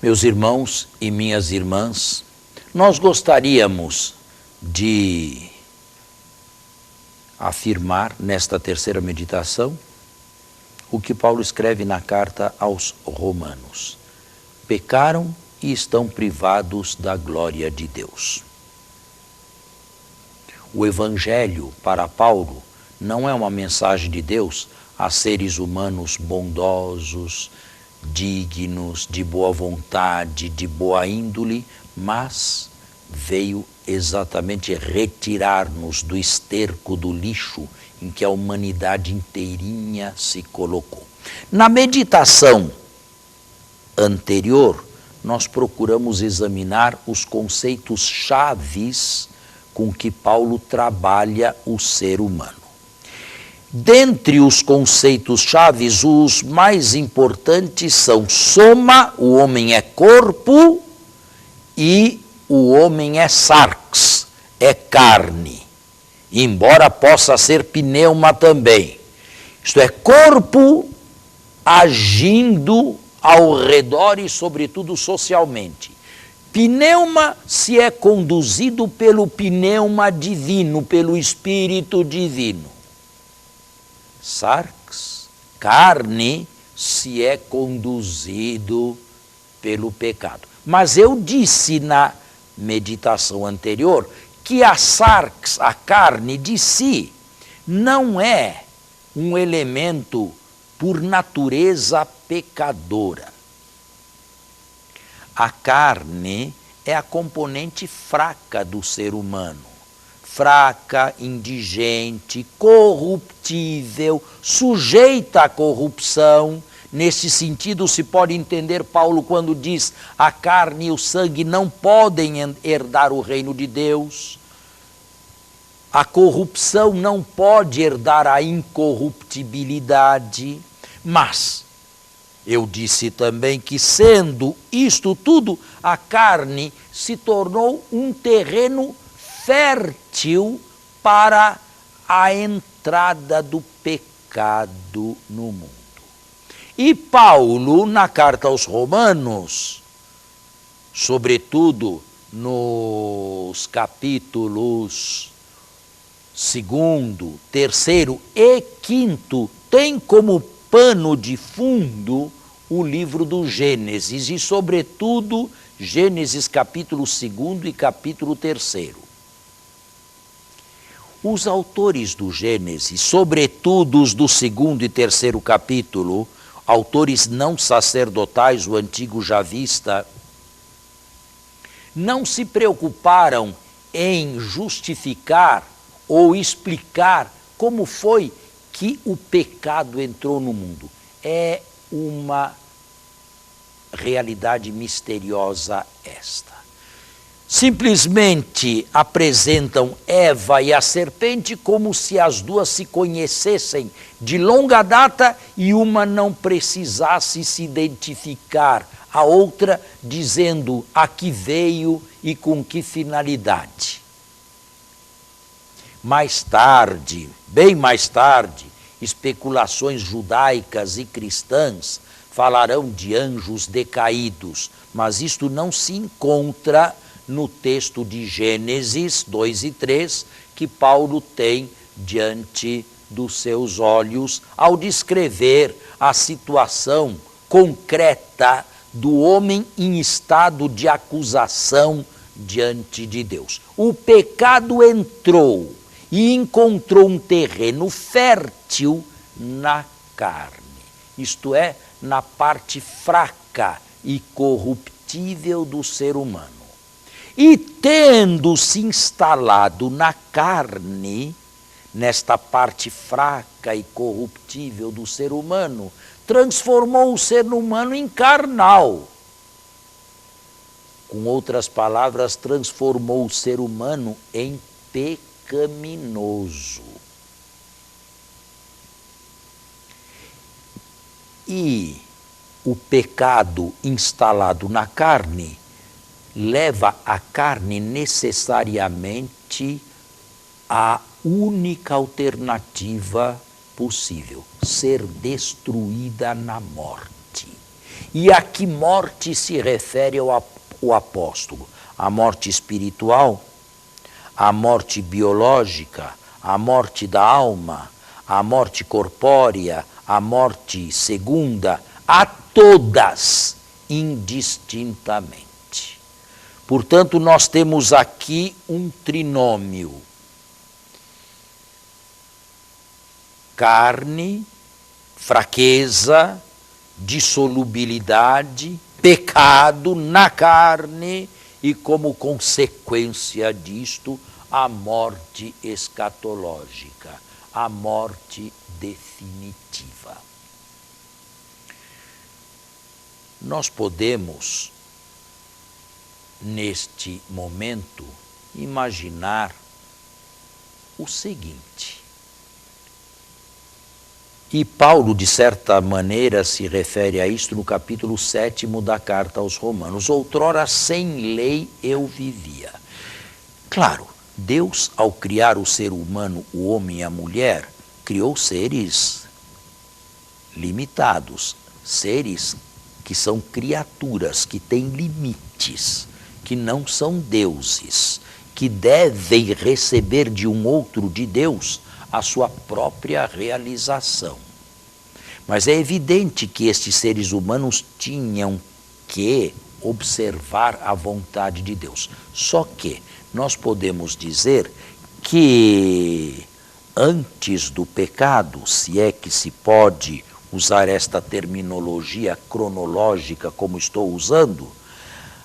Meus irmãos e minhas irmãs, nós gostaríamos de afirmar nesta terceira meditação o que Paulo escreve na carta aos Romanos. Pecaram e estão privados da glória de Deus. O Evangelho, para Paulo, não é uma mensagem de Deus a seres humanos bondosos, dignos, de boa vontade, de boa índole, mas veio exatamente retirar-nos do esterco do lixo em que a humanidade inteirinha se colocou. Na meditação anterior, nós procuramos examinar os conceitos chaves com que Paulo trabalha o ser humano. Dentre os conceitos chaves, os mais importantes são soma, o homem é corpo, e o homem é sarx, é carne, embora possa ser pneuma também. Isto é, corpo agindo ao redor e, sobretudo, socialmente. Pneuma se é conduzido pelo pneuma divino, pelo Espírito divino. Sarx, carne, se é conduzido pelo pecado. Mas eu disse na meditação anterior que a sarx, a carne de si, não é um elemento por natureza pecadora. A carne é a componente fraca do ser humano. Fraca, indigente, corruptível, sujeita à corrupção. Nesse sentido, se pode entender Paulo quando diz: a carne e o sangue não podem herdar o reino de Deus. A corrupção não pode herdar a incorruptibilidade. Mas eu disse também que, sendo isto tudo, a carne se tornou um terreno fértil para a entrada do pecado no mundo. E Paulo, na carta aos Romanos, sobretudo nos capítulos 2º, 3º e 5º, tem como pano de fundo o livro do Gênesis e, sobretudo, Gênesis capítulo 2º e capítulo 3º. Os autores do Gênesis, sobretudo os do 2º e 3º capítulo, autores não sacerdotais, o antigo javista, não se preocuparam em justificar ou explicar como foi que o pecado entrou no mundo. É uma realidade misteriosa esta. Simplesmente apresentam Eva e a serpente como se as duas se conhecessem de longa data e uma não precisasse se identificar a outra, dizendo a que veio e com que finalidade. Mais tarde, bem mais tarde, especulações judaicas e cristãs falarão de anjos decaídos, mas isto não se encontra no texto de Gênesis 2 e 3, que Paulo tem diante dos seus olhos ao descrever a situação concreta do homem em estado de acusação diante de Deus. O pecado entrou e encontrou um terreno fértil na carne, isto é, na parte fraca e corruptível do ser humano. E tendo se instalado na carne, nesta parte fraca e corruptível do ser humano, transformou o ser humano em carnal. Com outras palavras, transformou o ser humano em pecaminoso. E o pecado instalado na carne leva a carne necessariamente à única alternativa possível: ser destruída na morte. E a que morte se refere o apóstolo? A morte espiritual, a morte biológica, a morte da alma, a morte corpórea, a morte segunda, a todas indistintamente. Portanto, nós temos aqui um trinômio: carne, fraqueza, dissolubilidade, pecado na carne e, como consequência disto, a morte escatológica, a morte definitiva. Nós podemos, neste momento, imaginar o seguinte. E Paulo, de certa maneira, se refere a isto no capítulo 7º da carta aos Romanos. Outrora, sem lei eu vivia. Claro, Deus, ao criar o ser humano, o homem e a mulher, criou seres limitados, seres que são criaturas, que têm limites, que não são deuses, que devem receber de um outro, de Deus, a sua própria realização. Mas é evidente que estes seres humanos tinham que observar a vontade de Deus. Só que nós podemos dizer que antes do pecado, se é que se pode usar esta terminologia cronológica como estou usando,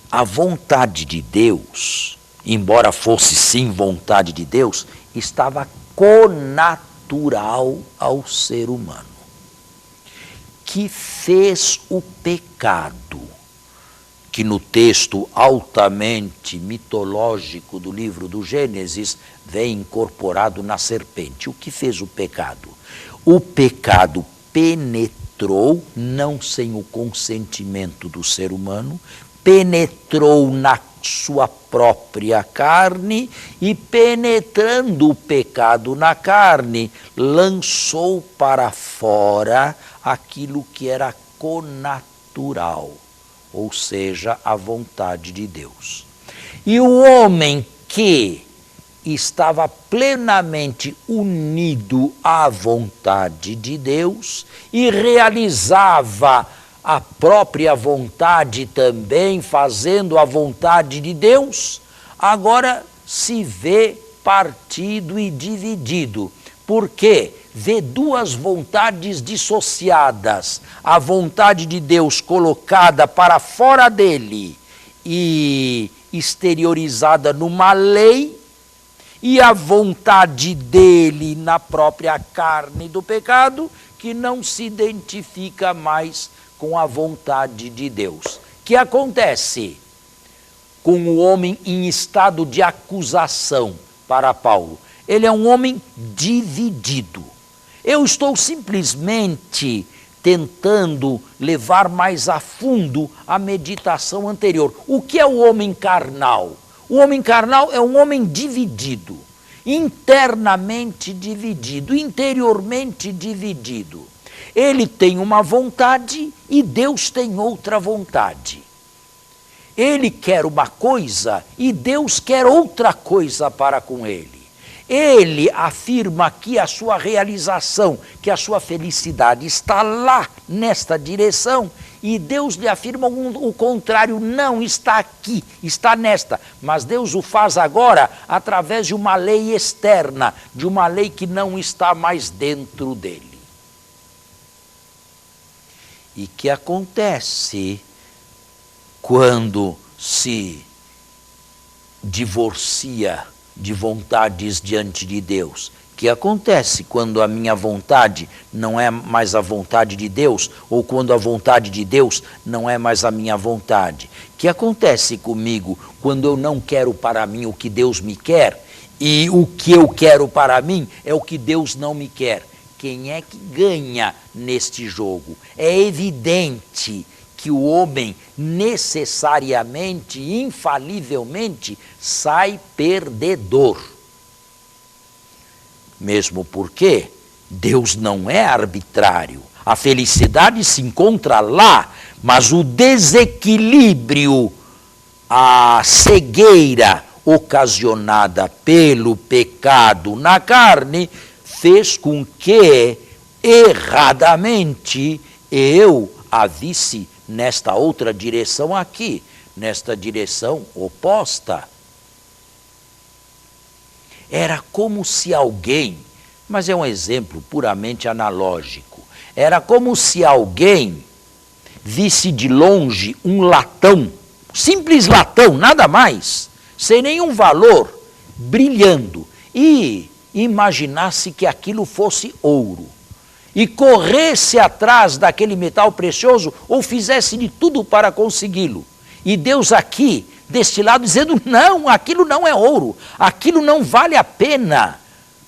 a vontade de Deus, embora fosse sim vontade de Deus, estava connatural ao ser humano, que fez o pecado, que no texto altamente mitológico do livro do Gênesis vem incorporado na serpente. O que fez o pecado? O pecado penetrou, não sem o consentimento do ser humano, penetrou na sua própria carne e, penetrando o pecado na carne, lançou para fora aquilo que era connatural, ou seja, a vontade de Deus. E o homem que estava plenamente unido à vontade de Deus e realizava a própria vontade também, fazendo a vontade de Deus, agora se vê partido e dividido. Por quê? Vê duas vontades dissociadas. A vontade de Deus colocada para fora dele e exteriorizada numa lei, e a vontade dele na própria carne do pecado, que não se identifica mais com a vontade de Deus. O que acontece com o homem em estado de acusação para Paulo? Ele é um homem dividido. Eu estou simplesmente tentando levar mais a fundo a meditação anterior. O que é o homem carnal? O homem carnal é um homem dividido, internamente dividido, interiormente dividido. Ele tem uma vontade e Deus tem outra vontade. Ele quer uma coisa e Deus quer outra coisa para com ele. Ele afirma que a sua realização, que a sua felicidade está lá, nesta direção, e Deus lhe afirma o contrário, não está aqui, está nesta. Mas Deus o faz agora através de uma lei externa, de uma lei que não está mais dentro dele. E que acontece quando se divorcia de vontades diante de Deus? Que acontece quando a minha vontade não é mais a vontade de Deus, ou quando a vontade de Deus não é mais a minha vontade? Que acontece comigo quando eu não quero para mim o que Deus me quer, e o que eu quero para mim é o que Deus não me quer? Quem é que ganha neste jogo? É evidente que o homem necessariamente, infalivelmente, sai perdedor. Mesmo porque Deus não é arbitrário. A felicidade se encontra lá, mas o desequilíbrio, a cegueira ocasionada pelo pecado na carne, fez com que, erradamente, eu a visse nesta outra direção aqui, nesta direção oposta. Era como se alguém, mas é um exemplo puramente analógico, era como se alguém visse de longe um latão, simples latão, nada mais, sem nenhum valor, brilhando, e imaginasse que aquilo fosse ouro, e corresse atrás daquele metal precioso, ou fizesse de tudo para consegui-lo. E Deus aqui, deste lado, dizendo, não, aquilo não é ouro, aquilo não vale a pena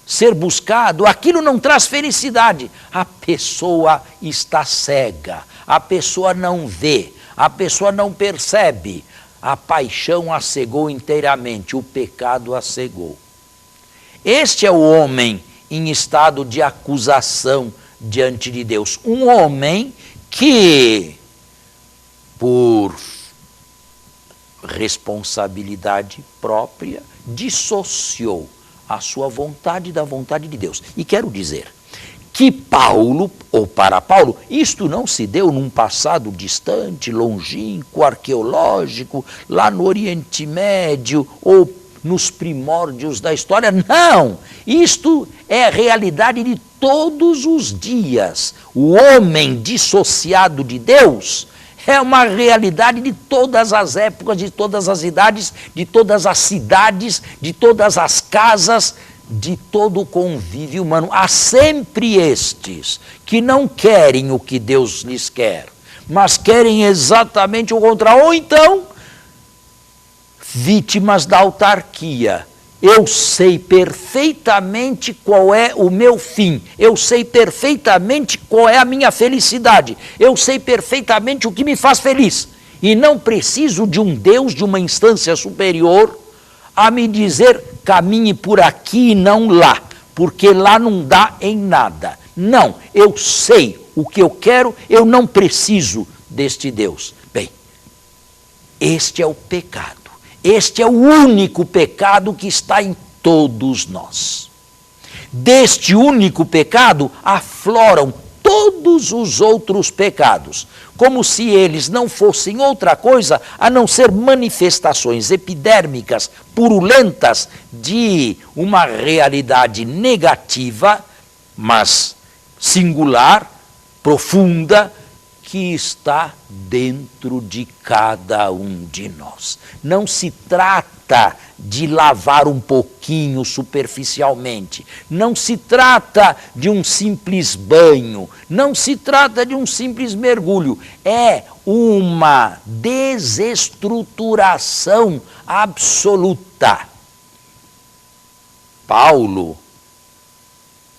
ser buscado, aquilo não traz felicidade. A pessoa está cega, a pessoa não vê, a pessoa não percebe. A paixão a cegou inteiramente, o pecado a cegou. Este é o homem em estado de acusação diante de Deus. Um homem que, por responsabilidade própria, dissociou a sua vontade da vontade de Deus. E quero dizer que Paulo, ou para Paulo, isto não se deu num passado distante, longínquo, arqueológico, lá no Oriente Médio, ou nos primórdios da história. Não! Isto é a realidade de todos os dias. O homem dissociado de Deus é uma realidade de todas as épocas, de todas as idades, de todas as cidades, de todas as casas, de todo o convívio humano. Há sempre estes que não querem o que Deus lhes quer, mas querem exatamente o contrário. Ou então, vítimas da autarquia. Eu sei perfeitamente qual é o meu fim, eu sei perfeitamente qual é a minha felicidade, eu sei perfeitamente o que me faz feliz, e não preciso de um Deus, de uma instância superior, a me dizer, caminhe por aqui e não lá, porque lá não dá em nada. Não, eu sei o que eu quero, eu não preciso deste Deus. Bem, este é o pecado. Este é o único pecado que está em todos nós. Deste único pecado afloram todos os outros pecados, como se eles não fossem outra coisa a não ser manifestações epidérmicas, purulentas, de uma realidade negativa, mas singular, profunda, que está dentro de cada um de nós. Não se trata de lavar um pouquinho superficialmente, não se trata de um simples banho, não se trata de um simples mergulho, é uma desestruturação absoluta. Paulo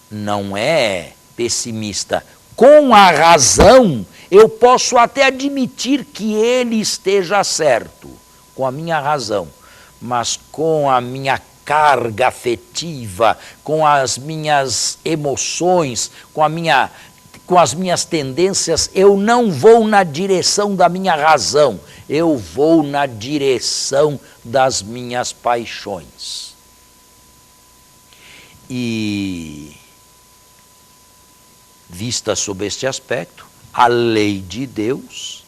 não é pessimista. Com a razão, eu posso até admitir que ele esteja certo, com a minha razão, mas com a minha carga afetiva, com as minhas emoções, com as minhas tendências, eu não vou na direção da minha razão, eu vou na direção das minhas paixões. E, vista sob este aspecto, a lei de Deus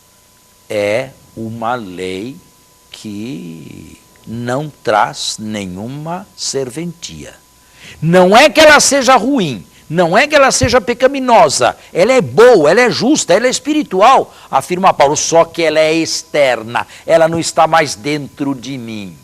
é uma lei que não traz nenhuma serventia. Não é que ela seja ruim, não é que ela seja pecaminosa, ela é boa, ela é justa, ela é espiritual, afirma Paulo, só que ela é externa, ela não está mais dentro de mim.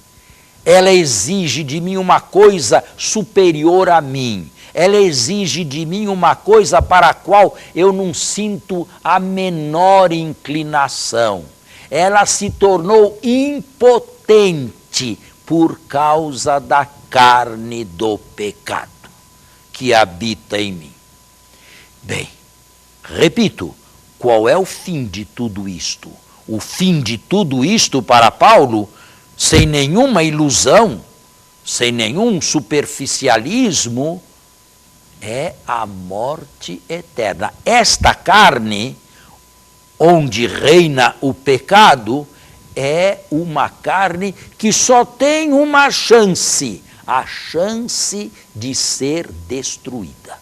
Ela exige de mim uma coisa superior a mim. Ela exige de mim uma coisa para a qual eu não sinto a menor inclinação. Ela se tornou impotente por causa da carne do pecado que habita em mim. Bem, repito, qual é o fim de tudo isto? O fim de tudo isto para Paulo, sem nenhuma ilusão, sem nenhum superficialismo, é a morte eterna. Esta carne, onde reina o pecado, é uma carne que só tem uma chance, a chance de ser destruída.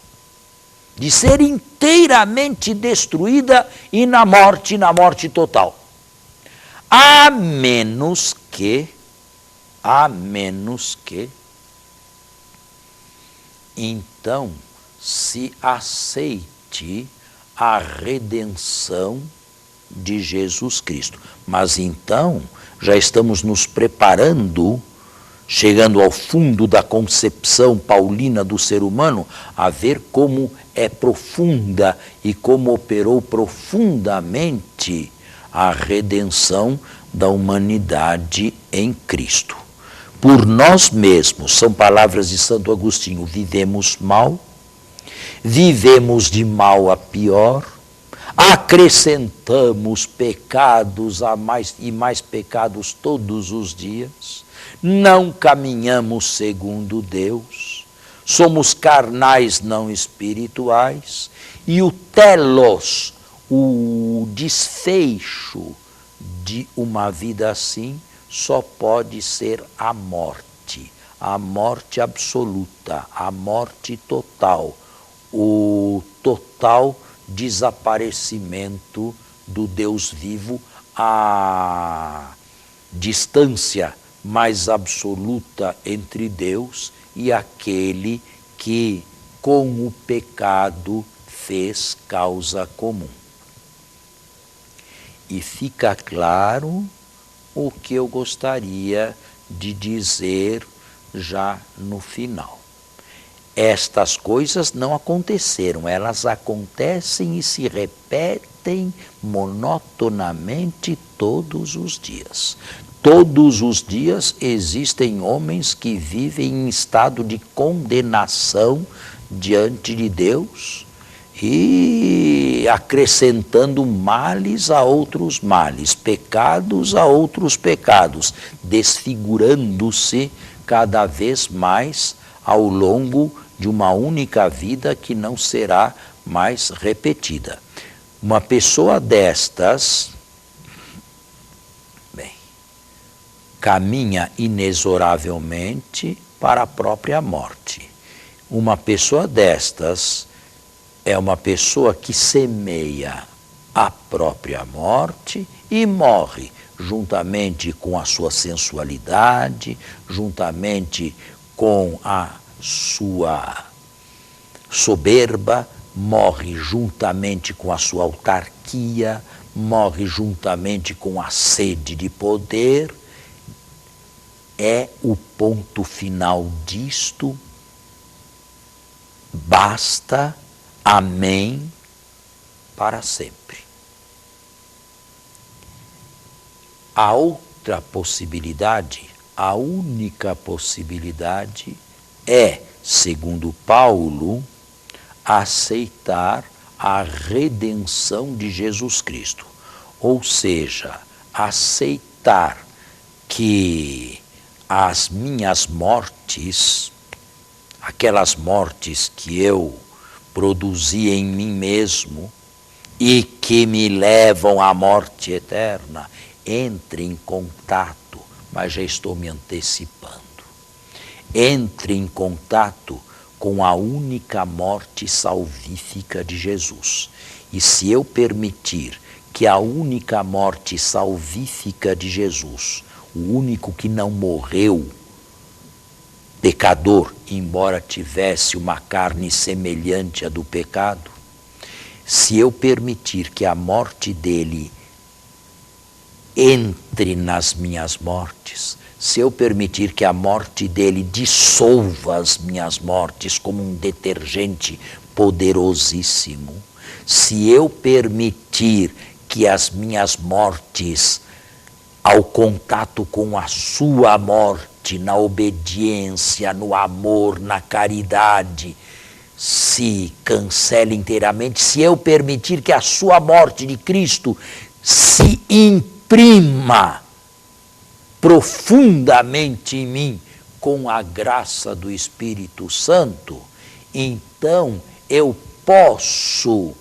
De ser inteiramente destruída e na morte total. A menos que, então, se aceite a redenção de Jesus Cristo. Mas então, já estamos nos preparando, chegando ao fundo da concepção paulina do ser humano, a ver como é profunda e como operou profundamente a redenção da humanidade em Cristo. Por nós mesmos, são palavras de Santo Agostinho, vivemos mal, vivemos de mal a pior, acrescentamos pecados a mais e mais pecados todos os dias, não caminhamos segundo Deus, somos carnais não espirituais, e o telos, o desfecho de uma vida assim, só pode ser a morte absoluta, a morte total, o total desaparecimento do Deus vivo, a distância mais absoluta entre Deus e aquele que com o pecado fez causa comum. E fica claro o que eu gostaria de dizer já no final. Estas coisas não aconteceram, elas acontecem e se repetem monotonamente todos os dias. Todos os dias existem homens que vivem em estado de condenação diante de Deus e acrescentando males a outros males, pecados a outros pecados, desfigurando-se cada vez mais ao longo de uma única vida que não será mais repetida. Uma pessoa destas, caminha inexoravelmente para a própria morte. Uma pessoa destas é uma pessoa que semeia a própria morte e morre juntamente com a sua sensualidade, juntamente com a sua soberba, morre juntamente com a sua autarquia, morre juntamente com a sede de poder. É o ponto final disto. Basta, amém, para sempre. A outra possibilidade, a única possibilidade é, segundo Paulo, aceitar a redenção de Jesus Cristo. Ou seja, aceitar que as minhas mortes, aquelas mortes que eu produzi em mim mesmo e que me levam à morte eterna, entre em contato, mas já estou me antecipando, entre em contato com a única morte salvífica de Jesus. E se eu permitir que a única morte salvífica de Jesus, o único que não morreu, pecador, embora tivesse uma carne semelhante à do pecado, se eu permitir que a morte dele entre nas minhas mortes, se eu permitir que a morte dele dissolva as minhas mortes como um detergente poderosíssimo, se eu permitir que as minhas mortes, ao contato com a sua morte, na obediência, no amor, na caridade, se cancele inteiramente, se eu permitir que a sua morte de Cristo se imprima profundamente em mim com a graça do Espírito Santo, então eu posso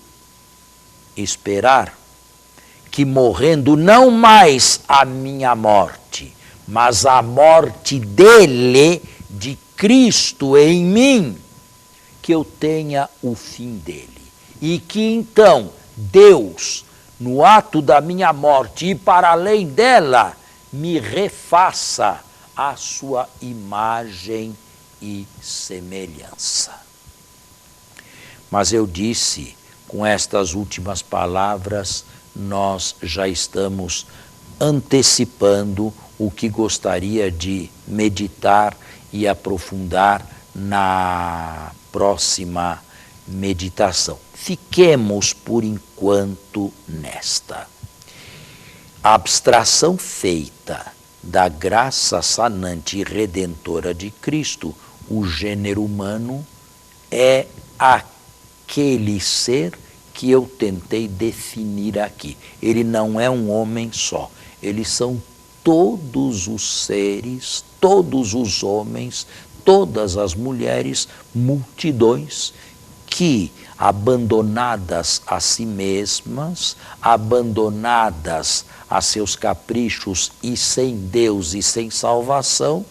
esperar que morrendo não mais a minha morte, mas a morte dele, de Cristo em mim, que eu tenha o fim dele. E que então Deus, no ato da minha morte e para além dela, me refaça a sua imagem e semelhança. Mas eu disse, com estas últimas palavras, nós já estamos antecipando o que gostaria de meditar e aprofundar na próxima meditação. Fiquemos, por enquanto, nesta. A abstração feita da graça sanante e redentora de Cristo, o gênero humano é aquele ser que eu tentei definir aqui. Ele não é um homem só, eles são todos os seres, todos os homens, todas as mulheres, multidões que, abandonadas a si mesmas, abandonadas a seus caprichos e sem Deus e sem salvação,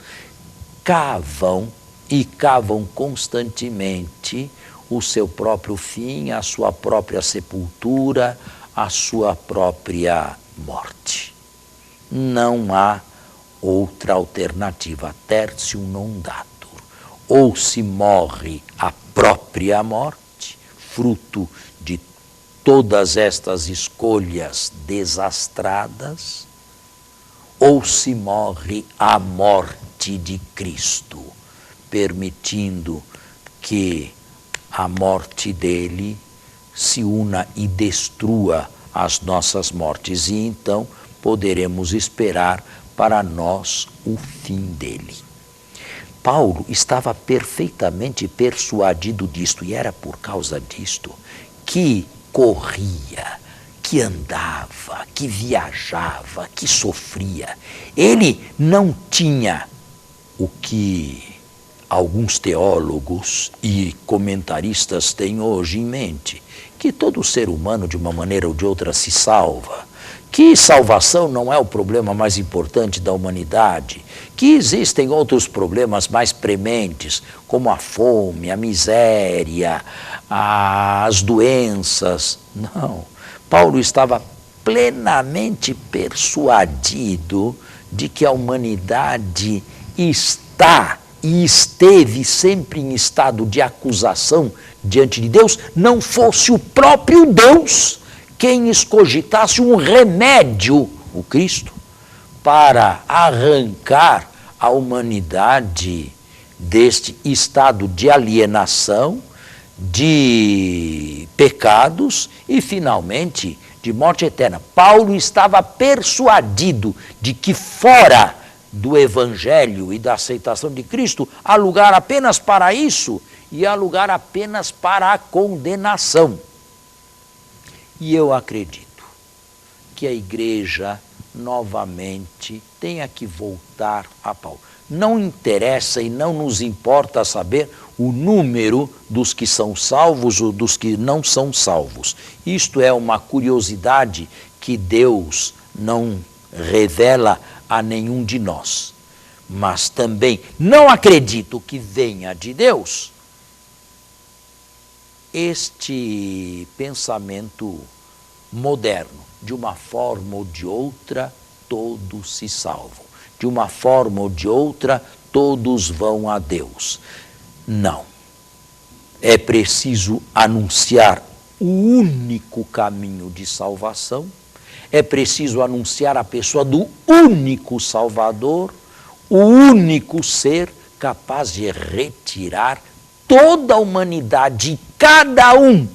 cavam e cavam constantemente o seu próprio fim, a sua própria sepultura, a sua própria morte. Não há outra alternativa, tertium non datur. Ou se morre a própria morte, fruto de todas estas escolhas desastradas, ou se morre a morte de Cristo, permitindo que a morte dele se una e destrua as nossas mortes, e então poderemos esperar para nós o fim dele. Paulo estava perfeitamente persuadido disto, e era por causa disto que corria, que andava, que viajava, que sofria. Ele não tinha o que alguns teólogos e comentaristas têm hoje em mente, que todo ser humano, de uma maneira ou de outra, se salva, que salvação não é o problema mais importante da humanidade, que existem outros problemas mais prementes, como a fome, a miséria, as doenças. Não. Paulo estava plenamente persuadido de que a humanidade está e esteve sempre em estado de acusação diante de Deus, não fosse o próprio Deus quem escogitasse um remédio, o Cristo, para arrancar a humanidade deste estado de alienação, de pecados e, finalmente, de morte eterna. Paulo estava persuadido de que fora do Evangelho e da aceitação de Cristo há lugar apenas para isso e há lugar apenas para a condenação. E eu acredito que a igreja novamente tenha que voltar a Paulo. Não interessa e não nos importa saber o número dos que são salvos ou dos que não são salvos. Isto é uma curiosidade que Deus não revela a nenhum de nós. Mas também não acredito que venha de Deus este pensamento moderno. De uma forma ou de outra, todos se salvam. De uma forma ou de outra, todos vão a Deus. Não. É preciso anunciar o único caminho de salvação, é preciso anunciar a pessoa do único Salvador, o único ser capaz de retirar toda a humanidade, cada um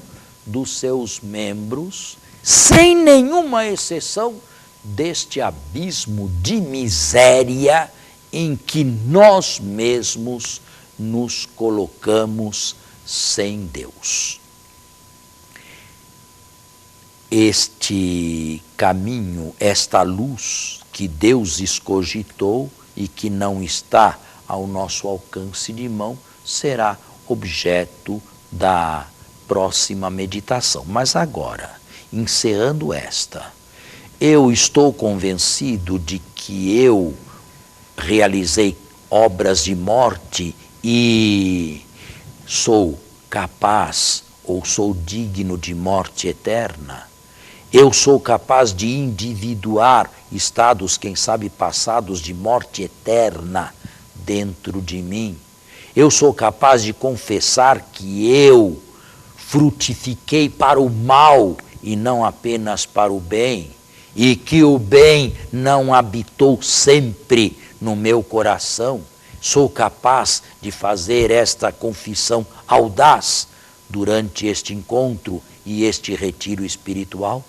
dos seus membros, sem nenhuma exceção, deste abismo de miséria em que nós mesmos nos colocamos sem Deus. Este caminho, esta luz que Deus escogitou e que não está ao nosso alcance de mão, será objeto da próxima meditação. Mas agora, encerrando esta, eu estou convencido de que eu realizei obras de morte e sou capaz ou sou digno de morte eterna. Eu sou capaz de individuar estados, quem sabe passados, de morte eterna dentro de mim. Eu sou capaz de confessar que eu frutifiquei para o mal e não apenas para o bem, e que o bem não habitou sempre no meu coração. Sou capaz de fazer esta confissão audaz durante este encontro e este retiro espiritual?